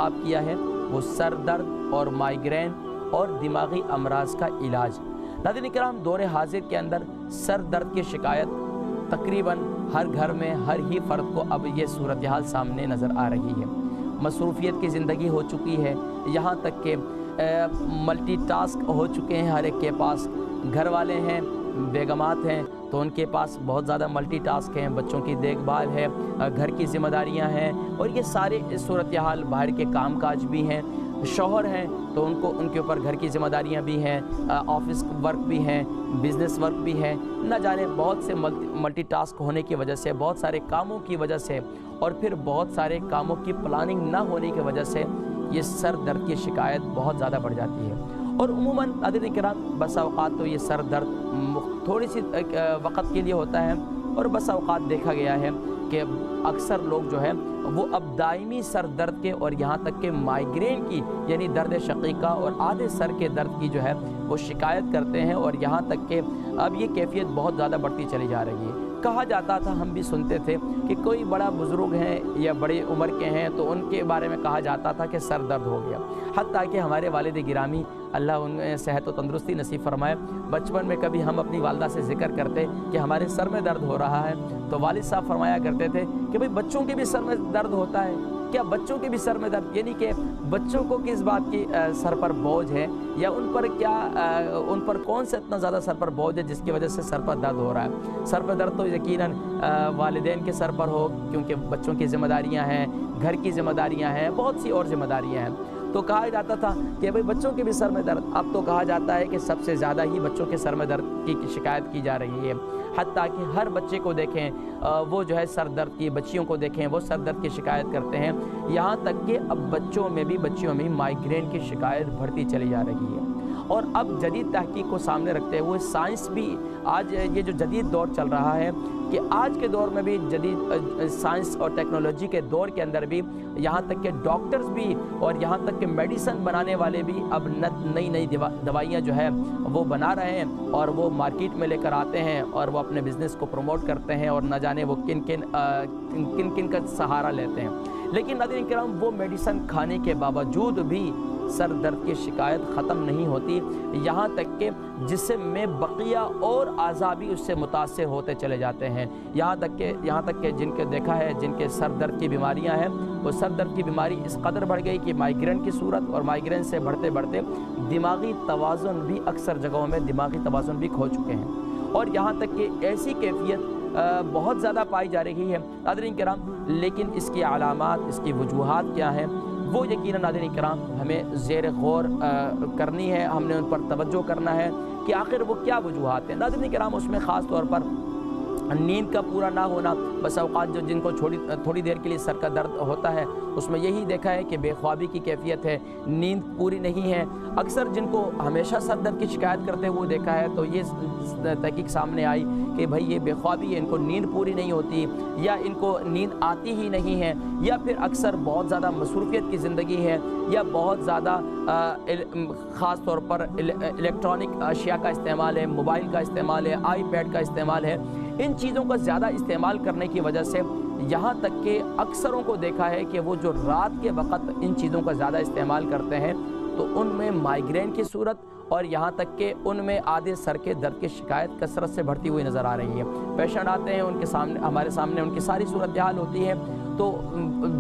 انتخاب کیا ہے وہ سر درد اور مائیگرین اور دماغی امراض کا علاج۔ ناظرین کرام، دور حاضر کے اندر سر درد کی شکایت تقریباً ہر گھر میں ہر ہی فرد کو اب یہ صورتحال سامنے نظر آ رہی ہے۔ مصروفیت کی زندگی ہو چکی ہے، یہاں تک کہ ملٹی ٹاسک ہو چکے ہیں ہر ایک کے پاس۔ گھر والے ہیں، بیگمات ہیں تو ان کے پاس بہت زیادہ ملٹی ٹاسک ہیں، بچوں کی دیکھ بھال ہے، گھر کی ذمہ داریاں ہیں، اور یہ سارے صورتحال، باہر کے کام کاج بھی ہیں۔ شوہر ہیں تو ان کے اوپر گھر کی ذمہ داریاں بھی ہیں، آفس ورک بھی ہیں، بزنس ورک بھی ہے، نہ جانے بہت سے ملٹی ٹاسک ہونے کی وجہ سے، بہت سارے کاموں کی وجہ سے، اور پھر بہت سارے کاموں کی پلاننگ نہ ہونے کی وجہ سے یہ سر درد کی شکایت بہت زیادہ بڑھ جاتی ہے۔ اور عموماً ناظرین کرام، بس اوقات تو یہ سر درد تھوڑی سی وقت کے لیے ہوتا ہے، اور بس اوقات دیکھا گیا ہے کہ اکثر لوگ جو ہے وہ اب دائمی سر درد کے اور یہاں تک کہ مائیگرین کی، یعنی درد شقیقہ اور آدھے سر کے درد کی جو ہے وہ شکایت کرتے ہیں، اور یہاں تک کہ اب یہ کیفیت بہت زیادہ بڑھتی چلی جا رہی ہے۔ کہا جاتا تھا، ہم بھی سنتے تھے کہ کوئی بڑا بزرگ ہیں یا بڑی عمر کے ہیں تو ان کے بارے میں کہا جاتا تھا کہ سر درد ہو گیا۔ حتیٰ کہ ہمارے والد گرامی، اللہ ان صحت و تندرستی نصیب فرمائے، بچپن میں کبھی ہم اپنی والدہ سے ذکر کرتے کہ ہمارے سر میں درد ہو رہا ہے تو والد صاحب فرمایا کرتے تھے کہ بھئی بچوں کے بھی سر میں درد ہوتا ہے کیا؟ بچوں کے بھی سر میں درد، یعنی کہ بچوں کو کس بات کی سر پر بوجھ ہے، یا ان پر کون سے اتنا زیادہ سر پر بوجھ ہے جس کی وجہ سے سر پر درد ہو رہا ہے۔ سر پر درد تو یقیناً والدین کے سر پر ہو، کیونکہ بچوں کی ذمہ داریاں ہیں، گھر کی ذمہ داریاں ہیں، بہت سی اور ذمہ داریاں ہیں، تو کہا جاتا تھا کہ بھئی بچوں کے بھی سر میں درد۔ اب تو کہا جاتا ہے کہ سب سے زیادہ ہی بچوں کے سر میں درد کی شکایت کی جا رہی ہے۔ حتیٰ کہ ہر بچے کو دیکھیں وہ جو ہے سر درد کی، بچیوں کو دیکھیں وہ سر درد کی شکایت کرتے ہیں، یہاں تک کہ اب بچیوں میں مائیگرین کی شکایت بڑھتی چلی جا رہی ہے۔ اور اب جدید تحقیق کو سامنے رکھتے ہوئے سائنس بھی، آج یہ جو جدید دور چل رہا ہے کہ آج کے دور میں بھی جدید سائنس اور ٹیکنالوجی کے دور کے اندر بھی یہاں تک کہ ڈاکٹرز بھی اور یہاں تک کہ میڈیسن بنانے والے بھی اب نئی دوائیاں جو ہے وہ بنا رہے ہیں اور وہ مارکیٹ میں لے کر آتے ہیں اور وہ اپنے بزنس کو پروموٹ کرتے ہیں، اور نہ جانے وہ کن کا سہارا لیتے ہیں۔ لیکن ناظرین کرام، وہ میڈیسن کھانے کے باوجود بھی سر درد کی شکایت ختم نہیں ہوتی، یہاں تک کہ جسم میں بقیہ اور اعضاء بھی اس سے متاثر ہوتے چلے جاتے ہیں، یہاں تک کہ جن کے دیکھا ہے جن کے سر درد کی بیماریاں ہیں، وہ سر درد کی بیماری اس قدر بڑھ گئی کہ مائیگرین کی صورت، اور مائیگرین سے بڑھتے دماغی توازن بھی، اکثر جگہوں میں دماغی توازن بھی کھو چکے ہیں، اور یہاں تک کہ ایسی کیفیت بہت زیادہ پائی جا رہی ہے ناظرین کرام۔ لیکن اس کی علامات، اس کی وجوہات کیا ہیں، وہ یقیناً ناظرین کرام ہمیں زیر غور کرنی ہے، ہم نے ان پر توجہ کرنا ہے کہ آخر وہ کیا وجوہات ہیں۔ ناظرین کرام، اس میں خاص طور پر نیند کا پورا نہ ہونا، بس اوقات جن کو تھوڑی دیر کے لیے سر کا درد ہوتا ہے اس میں یہی دیکھا ہے کہ بے خوابی کی کیفیت ہے، نیند پوری نہیں ہے۔ اکثر جن کو ہمیشہ سر درد کی شکایت کرتے ہوئے دیکھا ہے تو یہ تحقیق سامنے آئی کہ بھائی یہ بے خوابی ہے، ان کو نیند پوری نہیں ہوتی، یا ان کو نیند آتی ہی نہیں ہے، یا پھر اکثر بہت زیادہ مصروفیت کی زندگی ہے، یا بہت زیادہ خاص طور پر الیکٹرانک اشیاء کا استعمال ہے، موبائل کا استعمال ہے، آئی پیڈ کا استعمال ہے۔ ان چیزوں کا زیادہ استعمال کرنے کی وجہ سے یہاں تک کہ اکثروں کو دیکھا ہے کہ وہ جو رات کے وقت ان چیزوں کا زیادہ استعمال کرتے ہیں تو ان میں مائیگرین کی صورت، اور یہاں تک کہ ان میں آدھے سر کے درد کی شکایت کثرت سے بڑھتی ہوئی نظر آ رہی ہے۔ پیشنٹ آتے ہیں، ان کے سامنے، ہمارے سامنے ان کی ساری صورتحال ہوتی ہے، تو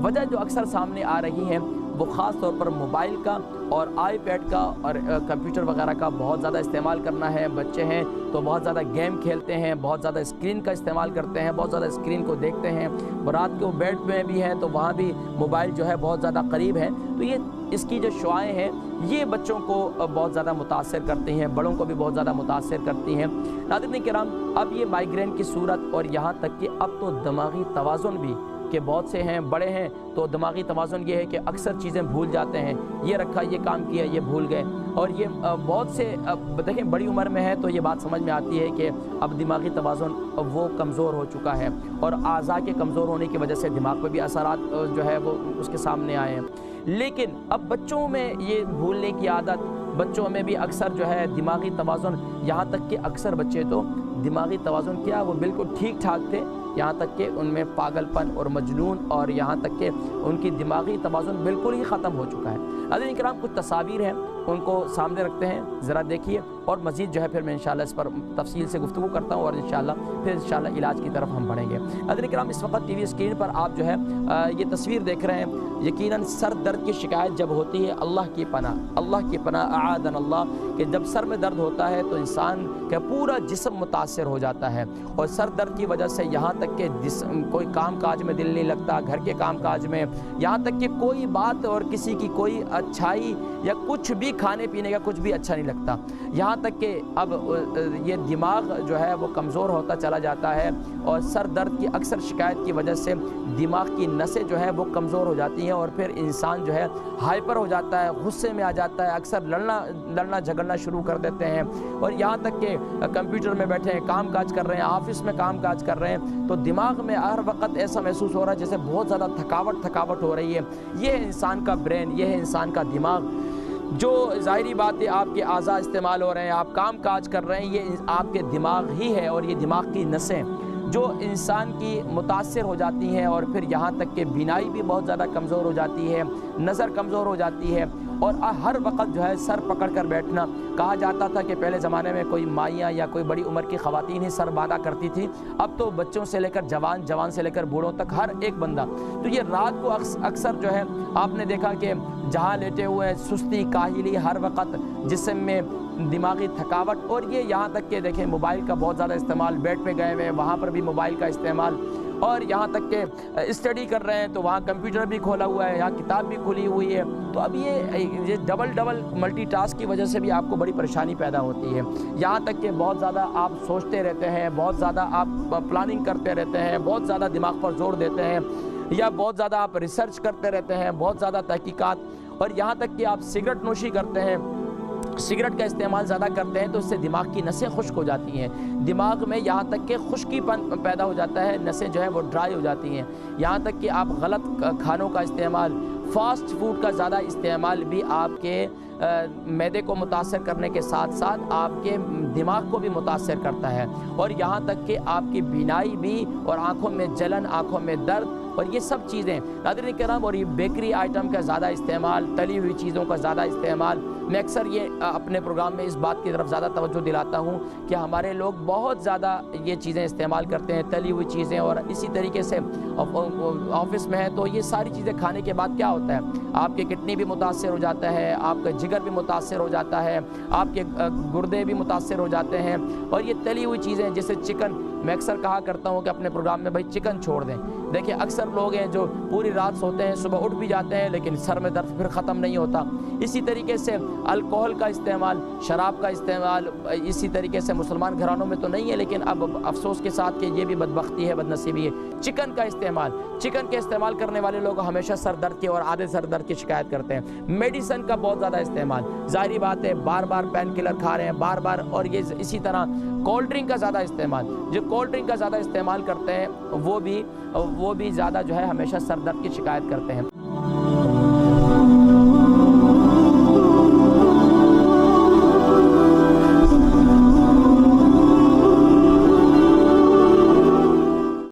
وجہ جو اکثر سامنے آ رہی ہے وہ خاص طور پر موبائل کا اور آئی پیڈ کا اور کمپیوٹر وغیرہ کا بہت زیادہ استعمال کرنا ہے۔ بچے ہیں تو بہت زیادہ گیم کھیلتے ہیں، بہت زیادہ اسکرین کا استعمال کرتے ہیں، بہت زیادہ اسکرین کو دیکھتے ہیں، رات کو بیڈ میں بھی ہیں تو وہاں بھی موبائل جو ہے بہت زیادہ قریب ہے، تو یہ اس کی جو شعاعیں ہیں یہ بچوں کو بہت زیادہ متاثر کرتی ہیں، بڑوں کو بھی بہت زیادہ متاثر کرتی ہیں۔ ناظرین کرام، اب یہ مائیگرین کی صورت، اور یہاں تک کہ اب تو دماغی توازن بھی، کہ بہت سے ہیں بڑے ہیں تو دماغی توازن یہ ہے کہ اکثر چیزیں بھول جاتے ہیں، یہ رکھا، یہ کام کیا، یہ بھول گئے، اور یہ بہت سے دیکھیں بڑی عمر میں ہے تو یہ بات سمجھ میں آتی ہے کہ اب دماغی توازن وہ کمزور ہو چکا ہے، اور اعضاء کے کمزور ہونے کی وجہ سے دماغ پہ بھی اثرات جو ہے وہ اس کے سامنے آئے ہیں۔ لیکن اب بچوں میں یہ بھولنے کی عادت، بچوں میں بھی اکثر جو ہے دماغی توازن، یہاں تک کہ اکثر بچے تو دماغی توازن کیا وہ بالکل ٹھیک ٹھاک تھے، یہاں تک کہ ان میں پاگل پن اور مجنون اور یہاں تک کہ ان کی دماغی توازن بالکل ہی ختم ہو چکا ہے۔ ناظرین کرام، کچھ تصاویر ہیں، ان کو سامنے رکھتے ہیں، ذرا دیکھیے، اور مزید جو ہے پھر میں انشاءاللہ اس پر تفصیل سے گفتگو کرتا ہوں اور انشاءاللہ علاج کی طرف ہم بڑھیں گے۔ ناظرین کرام، اس وقت ٹی وی اسکرین پر آپ جو ہے یہ تصویر دیکھ رہے ہیں۔ یقیناً سر درد کی شکایت جب ہوتی ہے، اللہ کی پناہ اعاذنا اللہ، کہ جب سر میں درد ہوتا ہے تو انسان کا پورا جسم متاثر ہو جاتا ہے، اور سر درد کی وجہ سے یہاں تک کہ کوئی کام کاج میں دل نہیں لگتا، گھر کے کام کاج میں، یہاں تک کہ کوئی بات اور کسی کی کوئی اچھائی یا کچھ بھی کھانے پینے کا کچھ بھی اچھا نہیں لگتا، یہاں تک کہ اب یہ دماغ جو ہے وہ کمزور ہوتا چلا جاتا ہے، اور سر درد کی اکثر شکایت کی وجہ سے دماغ کی نسیں جو ہے وہ کمزور ہو جاتی ہیں، اور پھر انسان جو ہے ہائپر ہو جاتا ہے، غصے میں آ جاتا ہے، اکثر لڑنا جھگڑنا شروع کر دیتے ہیں، اور یہاں تک کہ کمپیوٹر میں بیٹھے ہیں، کام کاج کر رہے ہیں، آفس میں کام کاج کر رہے ہیں، تو دماغ میں ہر وقت ایسا محسوس ہو رہا ہے جیسے بہت زیادہ تھکاوٹ ہو رہی ہے۔ یہ ہے انسان کا برین، یہ ہے انسان کا دماغ، جو ظاہری بات ہے آپ کے اعضاء استعمال ہو رہے ہیں، آپ کام کاج کر رہے ہیں، یہ آپ کے دماغ ہی ہے، اور یہ دماغ کی نسیں جو انسان کی متاثر ہو جاتی ہیں، اور پھر یہاں تک کہ بینائی بھی بہت زیادہ کمزور ہو جاتی ہے، نظر کمزور ہو جاتی ہے، اور ہر وقت جو ہے سر پکڑ کر بیٹھنا۔ کہا جاتا تھا کہ پہلے زمانے میں کوئی مائیاں یا کوئی بڑی عمر کی خواتین ہی سر باندھا کرتی تھی، اب تو بچوں سے لے کر جوان سے لے کر بوڑھوں تک ہر ایک بندہ، تو یہ رات کو اکثر جو ہے آپ نے دیکھا کہ جہاں لیٹے ہوئے سستی، کاہلی، ہر وقت جسم میں دماغی تھکاوٹ، اور یہ یہاں تک کہ دیکھیں موبائل کا بہت زیادہ استعمال، بیڈ پہ گئے ہوئے وہاں پر بھی موبائل کا استعمال، اور یہاں تک کہ اسٹڈی کر رہے ہیں تو وہاں کمپیوٹر بھی کھولا ہوا ہے، یہاں کتاب بھی کھلی ہوئی ہے، تو اب یہ ڈبل ملٹی ٹاسک کی وجہ سے بھی آپ کو بڑی پریشانی پیدا ہوتی ہے۔ یہاں تک کہ بہت زیادہ آپ سوچتے رہتے ہیں، بہت زیادہ آپ پلاننگ کرتے رہتے ہیں، بہت زیادہ دماغ پر زور دیتے ہیں، یا بہت زیادہ آپ ریسرچ کرتے رہتے ہیں، بہت زیادہ تحقیقات، اور یہاں تک کہ آپ سگریٹ نوشی کرتے ہیں، سگریٹ کا استعمال زیادہ کرتے ہیں، تو اس سے دماغ کی نسیں خشک ہو جاتی ہیں، دماغ میں یہاں تک کہ خشکی پن پیدا ہو جاتا ہے، نسیں جو ہے وہ ڈرائی ہو جاتی ہیں، یہاں تک کہ آپ غلط کھانوں کا استعمال، فاسٹ فوڈ کا زیادہ استعمال بھی آپ کے معدے کو متاثر کرنے کے ساتھ ساتھ آپ کے دماغ کو بھی متاثر کرتا ہے، اور یہاں تک کہ آپ کی بینائی بھی، اور آنکھوں میں جلن، آنکھوں میں درد، اور یہ سب چیزیں ناظرین کرام، اور یہ بیکری آئٹم کا زیادہ استعمال، تلی ہوئی چیزوں کا زیادہ استعمال، میں اکثر یہ اپنے پروگرام میں اس بات کی طرف زیادہ توجہ دلاتا ہوں کہ ہمارے لوگ بہت زیادہ یہ چیزیں استعمال کرتے ہیں، تلی ہوئی چیزیں، اور اسی طریقے سے آفس میں ہے تو یہ ساری چیزیں کھانے کے بعد کیا ہوتا ہے، آپ کے کڈنی بھی متاثر ہو جاتا ہے، آپ کا جگر بھی متاثر ہو جاتا ہے، آپ کے گردے بھی متاثر ہو جاتے ہیں، اور یہ تلی ہوئی چیزیں جیسے چکن، میں اکثر کہا کرتا ہوں کہ اپنے پروگرام میں بھائی چکن چھوڑ دیں۔ دیکھیں اکثر لوگ ہیں جو پوری رات سوتے ہیں، صبح اٹھ بھی جاتے ہیں، لیکن سر میں درد پھر ختم نہیں ہوتا۔ اسی طریقے سے الکوہل کا استعمال، شراب کا استعمال، اسی طریقے سے مسلمان گھرانوں میں تو نہیں ہے، لیکن اب افسوس کے ساتھ کہ یہ بھی بدبختی ہے، بدنصیبی ہے، چکن کا استعمال، چکن کے استعمال کرنے والے لوگ ہمیشہ سر درد کی اور آدھے سر درد کی شکایت کرتے ہیں۔ میڈیسن کا بہت زیادہ استعمال، ظاہری بات ہے بار بار پین کلر کھا رہے ہیں بار بار، اور یہ اسی طرح کولڈ ڈرنک کا زیادہ استعمال، جو کولڈ ڈرنک کا زیادہ استعمال کرتے ہیں وہ بھی زیادہ جو ہے ہمیشہ سر درد کی شکایت کرتے ہیں۔